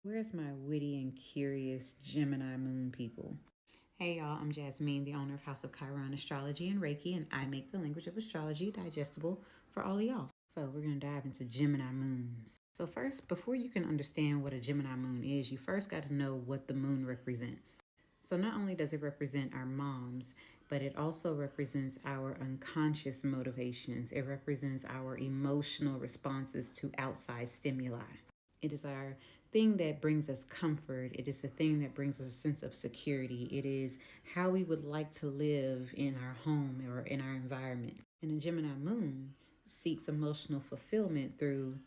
Where's my witty and curious Gemini Moon people? Hey y'all, I'm Jasmine, the owner of House of Chiron Astrology and Reiki, and I make the language of astrology digestible for all of y'all. So we're going to dive into Gemini Moons. So first, before you can understand what a Gemini Moon is, you first got to know what the moon represents. So not only does it represent our moms, but it also represents our unconscious motivations. It represents our emotional responses to outside stimuli. It is our thing that brings us comfort. It is the thing that brings us a sense of security. It is how we would like to live in our home or in our environment. And the Gemini moon seeks emotional fulfillment through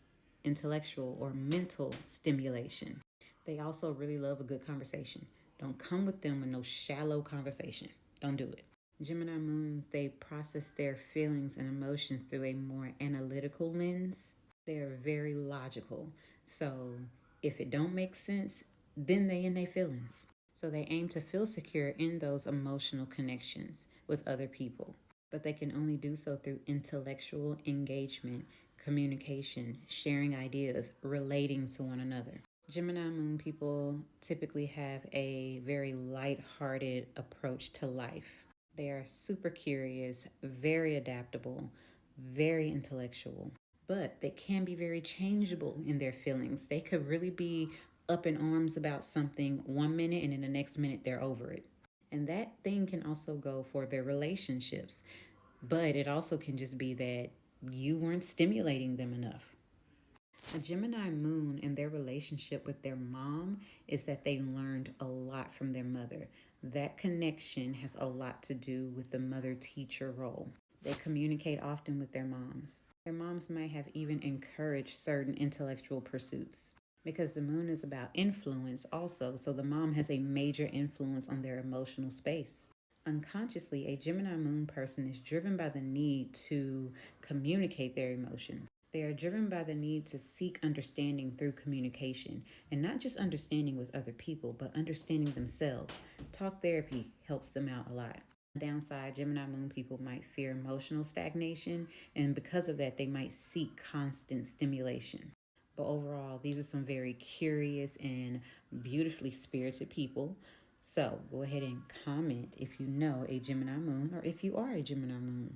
intellectual or mental stimulation. They also really love a good conversation. Don't come with them with no shallow conversation. Don't do it. Gemini moons, they process their feelings and emotions through a more analytical lens. They're very logical. So if it don't make sense, then they in their feelings. So they aim to feel secure in those emotional connections with other people. But they can only do so through intellectual engagement, communication, sharing ideas, relating to one another. Gemini moon people typically have a very light-hearted approach to life. They are super curious, very adaptable, very intellectual, but they can be very changeable in their feelings. They could really be up in arms about something 1 minute and in the next minute they're over it. And that thing can also go for their relationships, but it also can just be that you weren't stimulating them enough. A Gemini moon and their relationship with their mom is that they learned a lot from their mother. That connection has a lot to do with the mother teacher role. They communicate often with their moms. Their moms might have even encouraged certain intellectual pursuits because the moon is about influence also, so the mom has a major influence on their emotional space. Unconsciously, a Gemini moon person is driven by the need to communicate their emotions. They are driven by the need to seek understanding through communication, and not just understanding with other people, but understanding themselves. Talk therapy helps them out a lot. Downside, Gemini moon people might fear emotional stagnation, and because of that, they might seek constant stimulation. But overall, these are some very curious and beautifully spirited people. So go ahead and comment if you know a Gemini moon or if you are a Gemini moon.